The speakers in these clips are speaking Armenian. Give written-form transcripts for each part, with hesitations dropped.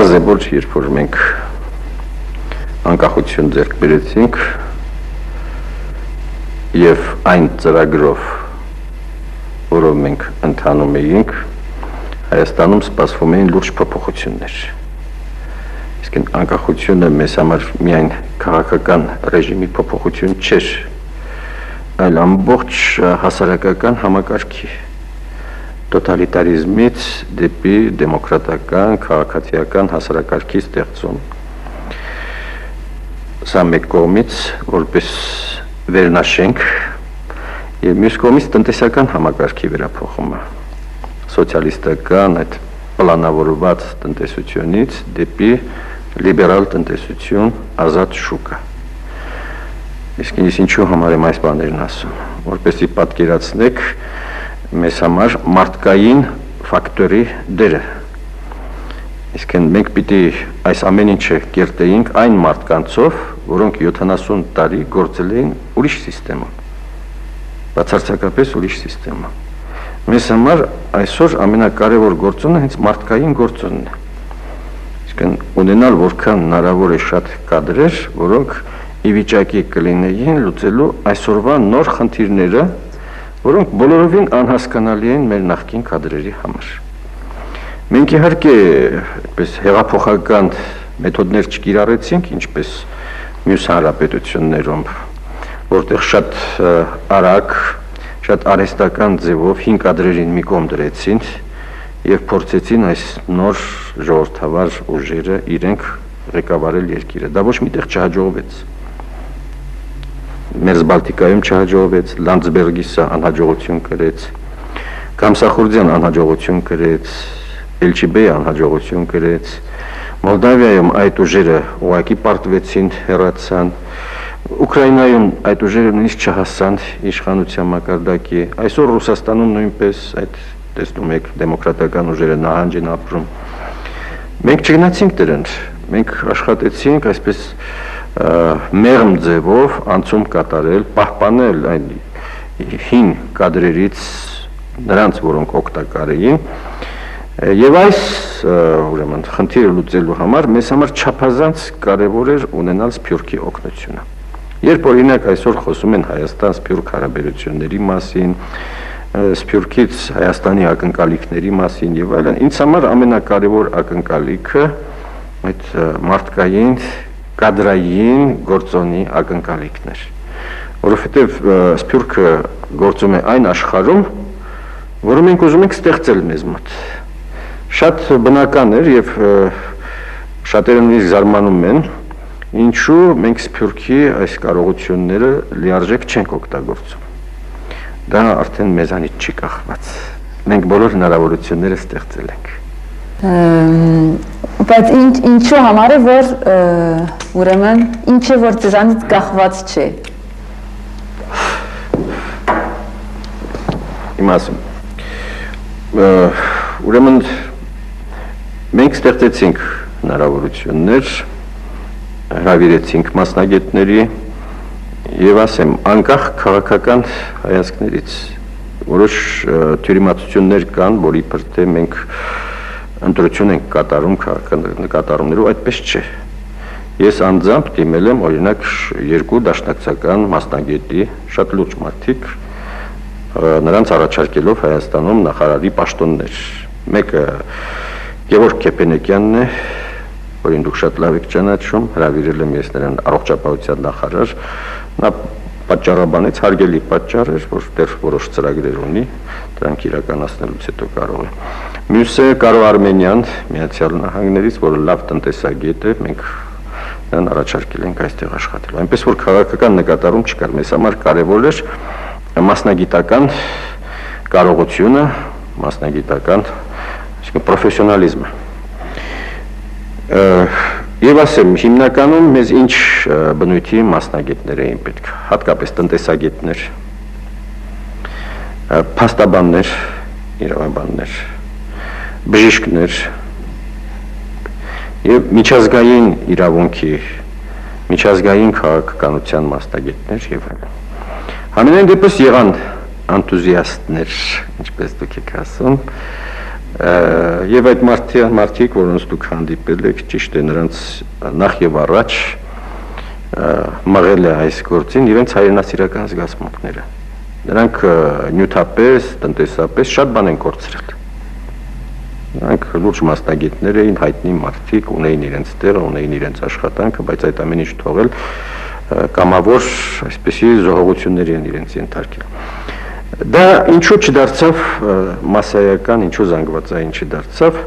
պարզ է, որ երբ որ մենք անկախություն ձեռք բերեցինք եւ այն ծրագրով, որով մենք ընթանում էինք, Հայաստանում սպասվում էին լուրջ փոփոխություններ։ Իսկ անկախությունը մեզ համար միայն քաղաքական ռեժիմի փոփոխություն չէր, այլ ամբողջ հասարակական համակարգի տոտալիտարիզմից դեպի դեմոկրատական, քաղաքացիական հասարակարգի ստեղծում։ Սա մեկ կողմից որպես վերնաշենք եւ մյուս կողմից տնտեսական համակարգի վերափոխումը, սոցիալիստական այդ պլանավորված տնտեսությունից դեպի լիբերալ տնտեսություն, ազատ շուկա։ Իսկ ես ինչու համար եմ այս բաներն ասում, որպեսզի պատկերացնեք մեզ համար մարդկային ֆակտորի դերը։ Իսկ մենք պիտի այս ամեն ինչը կերտեինք այն մարդկանցով, որոնք 70 տարի գործել էին ուրիշ սիստեմում, բացարձակապես ուրիշ սիստեմում։ Մեզ համար այսօր ամենակարևոր գործոնը հենց մարդկային գործոնն է։ Իսկ ունենալ որքան հնարավոր է շատ կադրեր, որոնք ի վիճակի կլինեին լուծելու այսօրվա նոր խնդիրները, որոնք բոլորովին անհասկանալի են մեր նախկին կադրերի համար։ Մենք իհարկե այդպես հեղափոխական մեթոդներ չկիրառեցինք, ինչպես մյուս հանրապետություններում, որտեղ շատ արագ, շատ արհեստական ձևով 5 կադրերին մի կողմ դրեցին եւ փորձեցին այս նոր ժողովրդավար ուժերը իրենք ղեկավարել երկիրը։ Դա ոչ միտեղ չհաջողվեց։ Մերզբալտիկայում չհաջողվեց, Լանդսբերգիսը անհաջողություն կրեց, Կամսախուրդյան անհաջողություն կրեց, Էլչիբեյը անհաջողություն կրեց, Մոլդավիայում այդ ուժերը ուղղակի պարտվեցին, հեռացան, Ուկրաինայում այդ ուժերը նույնիսկ չհասան իշխանության մակարդակի, այսօր Ռուսաստանում նույնպես այդ տեսնում եք դեմոկրատական ուժերը նահանջ են ապրում։ Մենք չգնացինք դրանց, մենք աշխատեցինք այսպես մեղմ ձևով անցում կատարել, պահպանել այն հին կադրերից նրանց, որոնք օգտակար էին, եւ այս ուրեմն խնդիրը լուծելու համար մեզ համար չափազանց կարեւոր էր ունենալ Սփյուռքի օգնությունը։ Երբ օրինակ այսօր խոսում են Հայաստան-Սփյուռք հարաբերությունների մասին, Սփյուռքից Հայաստանի ակնկալիքների մասին եւ այլն, ինձ համար ամենակարևոր ակնկալիքը այդ մարդկային կադրային գործոնի ակնկալիքն էր, որովհետեւ Սփյուռքը գործում է այն աշխարհում, որը մենք ուզում ենք ստեղծել մեզ մոտ։ Շատ բնական էր եւ շատերը նույնիսկ զարմանում են, ինչու մենք Սփյուռքի այս կարողությունները լիարժեք չենք օգտագործում։ Դա արդեն մեզանից չի կախված։ Մենք բոլոր հնարավորությունները ստեղծել ենք։ Բայց ինչու համար է, որ ուրեմն ինչ է, որ ձեզանից կախված չէ։ Իմ ասում։ Ուրեմն մենք ստեղծեցինք հնարավորություններ, հրավիրեցինք մասնագետների եւ ասեմ անկախ քաղաքական հայացքներից որոշ թյուրիմացություններ կան, որի բրդե մենք ընտրություն ենք կատարում քաղաքական նկատառումներով, այդպես չէ։ Ես անձամբ դիմել եմ օրինակ 2 դաշնակցական մասնագետի, շատ լուրջ մարդիկ, նրանց առաջարկելով Հայաստանում նախարարի պաշտոններ։ Մեկը Գևորգ Քեփենեկյանն է, որին դուք շատ լավ եք ճանաչում, հրավիրել եմ ես նրան առողջապահության նախարար, նա պատճառաբանեց, հարգելի պատճառ էր, որ դեռ որոշ ծրագրեր ունի, դրանք իրականացնելուց հետո կարող է։ Մյուսը Կարո Արմենյան, Միացյալ Նահանգներից, որը լավ տնտեսագետ է, մենք նրան առաջարկել ենք այստեղ աշխատել։ Այնպես որ քաղաքական նկատառում չկար, մեզ համար կարևոր էր մասնագիտական կարողությունը, մասնագիտական, այսինքն պրոֆեսիոնալիզմը։ Եվ ասեմ, հիմնականում մեզ ինչ բնույթի մասնագետներ էին պետք, հատկապես տնտեսագետներ, փաստաբաններ, իրավաբաններ, բժիշկներ եւ միջազգային իրավունքի, միջազգային քաղաքականության մասնագետներ եւ այլն։ Համենայն դեպս եղան անտուզիաստներ, ինչպես դուք եք ասում, Եվ այդ մարդիկ, որոնց դուք հանդիպել եք, ճիշտ է, նրանց նախ եւ առաջ մղել է այս գործին իրենց հայրենասիրական զգացմունքները։ Նրանք նյութապես, տնտեսապես շատ բան են կորցրել։ Նրանք լուրջ մասնագետներ էին, հայտնի մարդիկ, ունեին իրենց տեղը, ունեին իրենց աշխատանքը, բայց այդ ամեն ինչ թողել կամավոր այսպեսի զոհողությունների են իրենց ենթարկել։ Դա ինչու չդարձավ մասսայական, ինչու զանգվածային չդարձավ,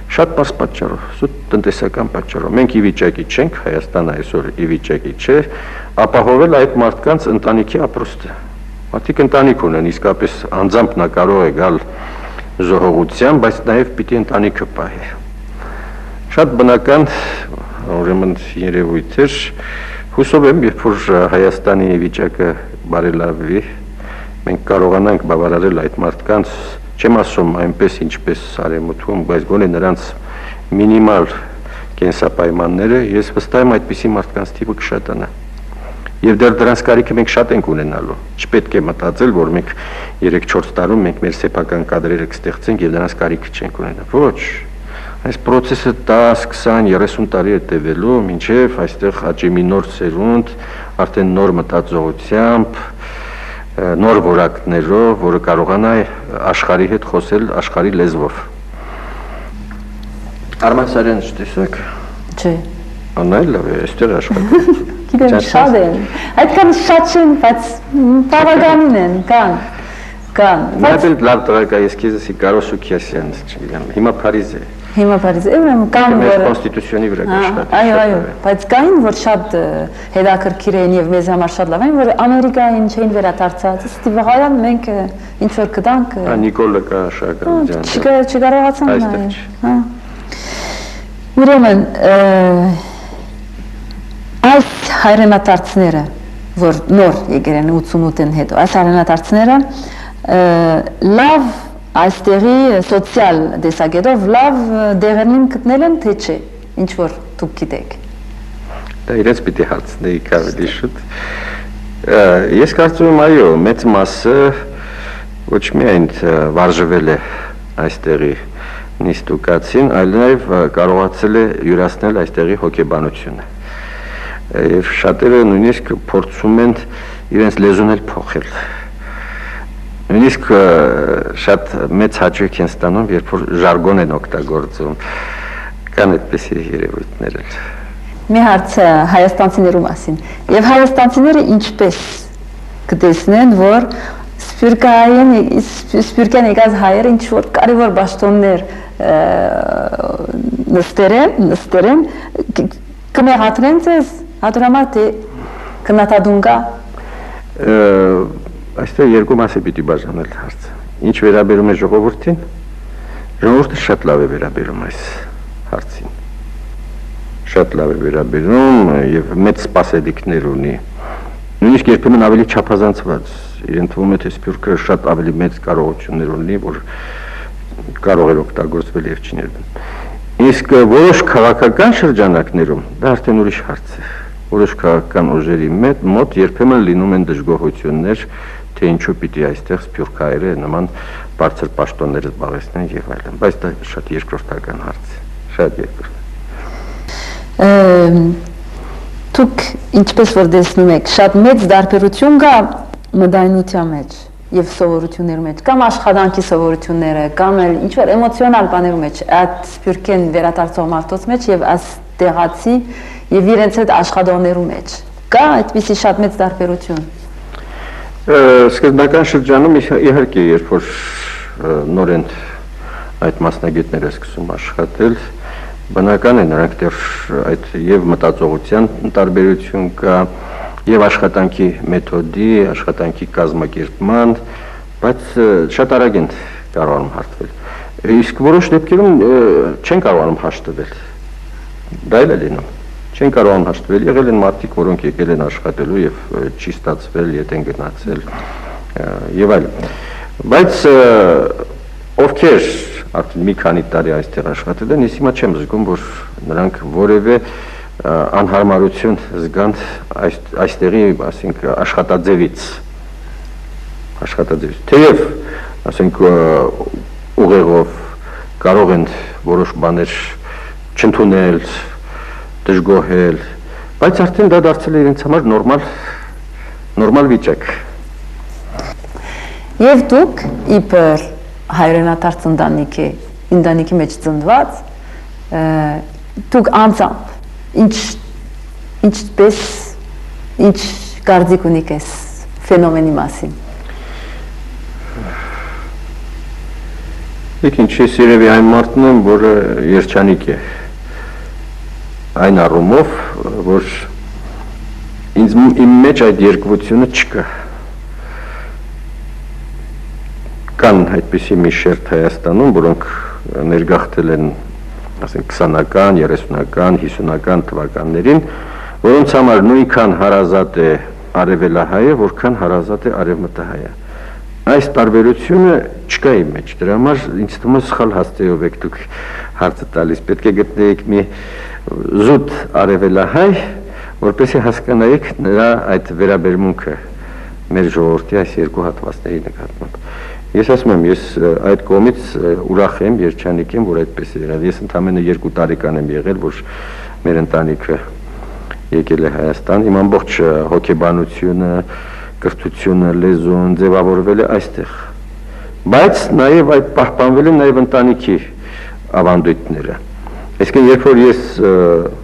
շատ պարզ պատճառով, սուտ տնտեսական պատճառով։ Մենք ի վիճակի չենք, Հայաստանը այսօր ի վիճակի չէ, ապահովել այդ մարդկանց ընտանիքի ապրուստը։ Մարդիկ ընտանիք ունեն, իսկապես անձամբ նա կարող է գալ զոհողության, բայց նաև պիտի ընտանիքը պահի։ Շատ բնական, ուրեմն երևույթ էր, հուսով եմ, երբ որ Հայաստանի վիճակը բարելավվի, մենք կարողանանք բավարարել այդ մարդկանց, չեմ ասում այնպես ինչպես արևմուտքում, բայց գոնե նրանց մինիմալ կենսապայմանները, ես վստահ եմ այդպիսի մարդկանց թիվը կշատանա։ Եվ դեռ դրանց կարիքը մենք շատ ենք ունենալու։ Չպետք է մտածել, որ մենք 3-4 տարում մենք մեր սեփական կադրերը կստեղծենք եւ դրանց կարիքը չենք ունենա։ Ոչ։ Այս process-ը 10, 20, 30 տարի է տևելու, մինչև այստեղ աճի մի նոր սերունդ, արդեն նոր մտածողությամբ, նոր որակներով, որը կարողանա աշխարհի հետ խոսել աշխարհի լեզվով։ Արման Սարյանը չտեսեք։ Չէ։ Անայլ լավ է, այստեղ աշխատում։ Գիտեմ, շատ են։ Այդքան շատ չեն, բայց բավականին են, կան։ Նայել լավ տղա, ես քեզ ասի Կարո Սուքիասյանն, չգիտեմ, հիմա Փարիզ է։ Հիմա Փարիզ է, ուրեմն կան որ կոնստիտուցիոնի վրա կաշխատի։ Այո, բայց կային որ շատ հետաքրքիր էին եւ մեզ համար շատ լավ էին, որ Ամերիկային չէին վերադարձած։ Ստի վաղայան մենք ինչ որ կդանք։ Նիկոլը կա Շագարդյան։ Չկարողացան նայել։ Հա։ Ուրեմն այս հայրենադարձները, որ նոր եկել են 88-ին հետո, այս հայրենադարձները լավ այստեղի սոցիալ դեսագետով լավ դեղերին գտնել են, թե չէ, ինչ որ դուք գիտեք։ Դա իրենց պիտի հարցնեի ավելի շուտ։ Ես կարծում եմ, այո, մեծ մասը ոչ միայն վարժվել է այստեղի նիստուկացին, այլ նաև կարողացել է յուրացնել այստեղի հոգեբանությունը։ Եվ շատերը նույնիսկ փորձում են իրենց լեզուն էլ փոխել։ Նույնիսկ շատ մեծ հաճույք են ստանում, երբ որ ժարգոն են օգտագործում, կան այդպիսի երևույթներ էլ։ Մի հարց հայաստանցիներու մասին։ Եվ հայաստանցիները ինչպես կտեսնեն, որ սպյուրքյան եկած հայերը ինչ որ կարևոր բաշտոններ նստերեն, կմեղատրեն ձեզ, հատորամար թե կնատադուն կա։ Այստեղ երկու մասի պիտի բաժանել հարցը։ Ինչ վերաբերում է ժողովրդին, ժողովուրդը շատ լավ է վերաբերում այս հարցին։ Շատ լավ է վերաբերում եւ մեծ սպասելիքներ ունի։ Նույնիսկ երբեմն ավելի չափազանցված, իրեն թվում է թե սփյուռքը շատ ավելի մեծ կարողություններ ունի, որ կարող է օգտագործվել եւ չինել։ Իսկ որոշ քաղաքական շրջանակներում դա արդեն ուրիշ հարց է։ Որոշ քաղաքական ուժերի մոտ երբեմն լինում են դժգոհություններ, թե ինչու պիտի այստեղ սփյուռքահայերը նման բարձր պաշտոններ զբաղեցնեն եւ այլն, բայց դա շատ երկրորդական հարց է, շատ երկրորդ։ Դուք ինչպես որ տեսնում եք, շատ մեծ դարբերություն կա մտայնության մեջ եւ սովորությունների մեջ, կամ աշխատանքի սովորությունները, կամ էլ ինչ որ էմոցիոնալ բաների մեջ, այդ սփյուռքեն վերադարձող մարդոց մեջ եւ այս տեղացի եւ իրենց հետ աշխատողներու մեջ։ Կա այդպիսի շատ մեծ դարբերություն։ Սկզբնական շրջանում իհարկե, երբ որ նոր են այդ մասնագետները սկսում աշխատել, բնական է նրանք դեռ այդ եւ մտածողության տարբերություն կա, եւ աշխատանքի մեթոդի, աշխատանքի կազմակերպման, բայց շատ արագ են կարողանում հաշտվել։ Իսկ որոշ դեպքերում չեն կարողանում հաշտվել։ Դա էլ է լինում։ Չեն կարողանում հաշտվել, եղել են մարդիկ, որոնք եկել են աշխատելու եւ չի ստացվել, ետ են գնացել եւ այլն։ Բայց ովքեր արդեն մի քանի տարի այստեղ աշխատել են, ես հիմա չեմ զգում, որ նրանք որևէ անհարմարություն զգան այստեղի, ասենք, աշխատաձևից։ Թեև, ասենք, ուղեղով կարող են որոշ բաներ չընդունել, դժգոհել, բայց արդեն դա դարձել է իրենց համար նորմալ վիճակ։ Եվ դուք իբր հայրենադարձ ընտանիքի մեջ ծնված, դուք անձամբ ինչ կարծիք ունիք այս ֆենոմենի մասին։ Ինչ ես երևի այն մարդն եմ, որը երջանիկ է այն առումով, որ իմ մեջ այդ երկվությունը չկա։ Կան այդպիսի մի շերտ Հայաստանում, որոնք ներգաղթել են 20-ական, 30-ական, 50-ական թվականներին, որոնց համար նույնքան հարազատ է արևելահայը, որքան հարազատ է արևմտահայը։ Այս տարբերությունը չկա իմ մեջ, դրա համար ինձ թվում է սխալ հաստեյով եք դուք հարցը տալիս, պետք է գտնեիք մի զուտ արևելահայ, որպեսզի հասկանայիք նրա այդ վերաբերմունքը մեր ժողովրդի այս երկու հատվածների նկատմամբ։ Ես ասում եմ, ես այդ կողմից ուրախ եմ, երջանիկ եմ, որ այդպես է եղել։ Ես ընդամենը 2 տարեկան եմ եղել, որ մեր ընտանիքը եկել է Հայաստան, իմ ամբողջ հոգեբանությունը, կրթությունը, լեզուն ձևավորվել է այստեղ, բայց նաև այդ պահպանվել են նաև ընտանիքի ավանդույթները։ Այսինքն երբ որ ես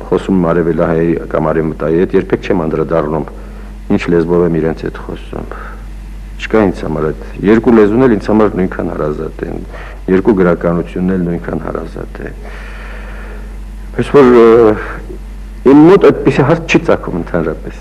խոսում եմ արևելահայի կամ արևմտայի հետ, երբեք չեմ անդրադառնում ինչ լեզվով եմ իրենց հետ խոսում։ Չկա ինձ համար այդ երկու լեզուն էլ ինձ համար նույնքան հարազատ են, երկու գրականությունն էլ նույնքան հարազատ է։ Պես որ իմ մոտ այդպիսի հարց չի ծագում ընդհանրապես։